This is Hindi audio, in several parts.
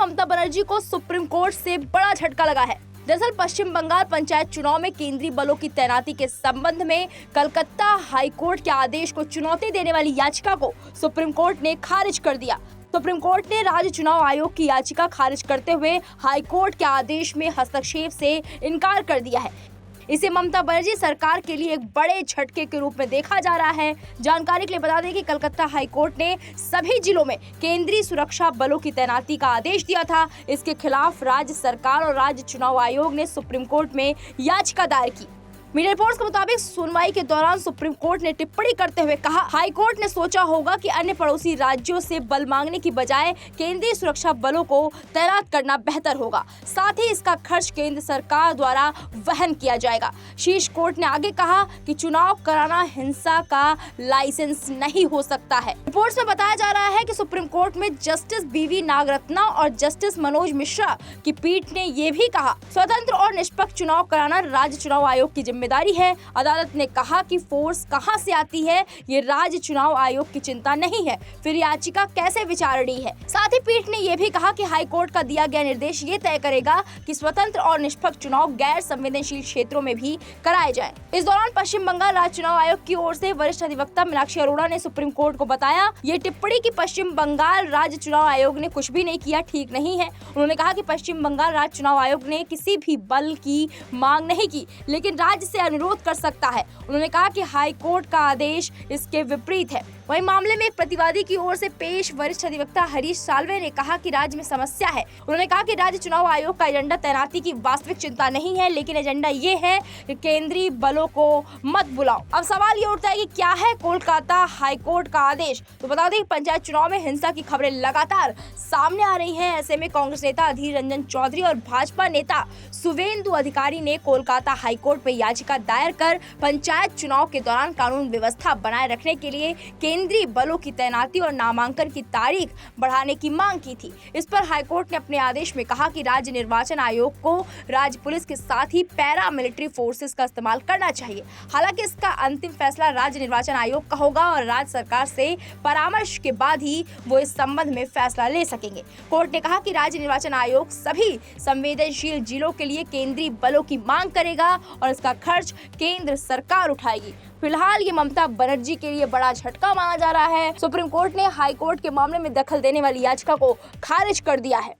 ममता बनर्जी को सुप्रीम कोर्ट से बड़ा झटका लगा है। दरअसल पश्चिम बंगाल पंचायत चुनाव में केंद्रीय बलों की तैनाती के संबंध में कलकत्ता हाई कोर्ट के आदेश को चुनौती देने वाली याचिका को सुप्रीम कोर्ट ने खारिज कर दिया। सुप्रीम कोर्ट ने राज्य चुनाव आयोग की याचिका खारिज करते हुए हाई कोर्ट के आदेश में हस्तक्षेप से इनकार कर दिया है। इसे ममता बनर्जी सरकार के लिए एक बड़े झटके के रूप में देखा जा रहा है। जानकारी के लिए बता दें कि कलकत्ता हाई कोर्ट ने सभी जिलों में केंद्रीय सुरक्षा बलों की तैनाती का आदेश दिया था। इसके खिलाफ राज्य सरकार और राज्य चुनाव आयोग ने सुप्रीम कोर्ट में याचिका दायर की। मीडिया रिपोर्ट्स के मुताबिक सुनवाई के दौरान सुप्रीम कोर्ट ने टिप्पणी करते हुए कहा, हाई कोर्ट ने सोचा होगा कि अन्य पड़ोसी राज्यों से बल मांगने की बजाय केंद्रीय सुरक्षा बलों को तैनात करना बेहतर होगा। साथ ही इसका खर्च केंद्र सरकार द्वारा वहन किया जाएगा। शीर्ष कोर्ट ने आगे कहा कि चुनाव कराना हिंसा का लाइसेंस नहीं हो सकता है। रिपोर्ट्स में बताया जा रहा है कि सुप्रीम कोर्ट में जस्टिस बीवी नागरत्ना और जस्टिस मनोज मिश्रा की पीठ ने ये भी कहा, स्वतंत्र और निष्पक्ष चुनाव कराना राज्य चुनाव आयोग की जिम्मेदारी है। अदालत ने कहा कि फोर्स कहां से आती है ये राज्य चुनाव आयोग की चिंता नहीं है, फिर याचिका कैसे विचारणीय है। साथ ही पीठ ने यह भी कहा कि हाई कोर्ट का दिया गया निर्देश ये तय करेगा कि स्वतंत्र और निष्पक्ष चुनाव गैर संवेदनशील क्षेत्रों में भी कराए जाएं। इस दौरान पश्चिम बंगाल राज्य चुनाव आयोग की ओर से वरिष्ठ अधिवक्ता मीनाक्षी अरोड़ा ने सुप्रीम कोर्ट को बताया, ये टिप्पणी की पश्चिम बंगाल राज्य चुनाव आयोग ने कुछ भी नहीं किया ठीक नहीं है। उन्होंने कहा कि पश्चिम बंगाल राज्य चुनाव आयोग ने किसी भी बल की मांग नहीं की, लेकिन राज्य से अनुरोध कर सकता है। उन्होंने कहा कि हाई कोर्ट का आदेश इसके विपरीत है। वहीं मामले में एक प्रतिवादी की ओर से पेश वरिष्ठ अधिवक्ता हरीश साल्वे ने कहा कि राज्य में समस्या है। उन्होंने कहा कि राज्य चुनाव आयोग का एजेंडा तैनाती की वास्तविक चिंता नहीं है, लेकिन एजेंडा ये है कि केंद्रीय बलों को मत बुलाओ। अब सवाल ये उठता है कि क्या है कोलकाता हाई कोर्ट का आदेश। तो बता दें पंचायत चुनाव में हिंसा की खबरें लगातार सामने आ रही हैं। ऐसे में कांग्रेस नेता अधीर रंजन चौधरी और भाजपा नेता शुवेंदु अधिकारी ने कोलकाता हाई कोर्ट में याचिका दायर कर पंचायत चुनाव के दौरान कानून व्यवस्था बनाए रखने के लिए केंद्रीय बलों की तैनाती और नामांकन की तारीख बढ़ाने की मांग की थी। इस पर हाईकोर्ट ने अपने आदेश में कहा कि राज्य निर्वाचन आयोग को राज्य पुलिस के साथ ही पैरा मिलिट्री फोर्सेस का इस्तेमाल करना चाहिए। हालांकि इसका अंतिम फैसला राज्य निर्वाचन आयोग का होगा और राज्य सरकार से परामर्श के बाद ही वो इस संबंध में फैसला ले सकेंगे। कोर्ट ने कहा कि राज्य निर्वाचन आयोग सभी संवेदनशील जिलों के लिए केंद्रीय बलों की मांग करेगा और इसका खर्च केंद्र सरकार उठाएगी। फिलहाल ये ममता बनर्जी के लिए बड़ा झटका माना जा रहा है। सुप्रीम कोर्ट ने हाई कोर्ट के मामले में दखल देने वाली याचिका को खारिज कर दिया है।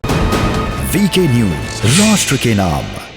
वीके न्यूज, राष्ट्र के नाम।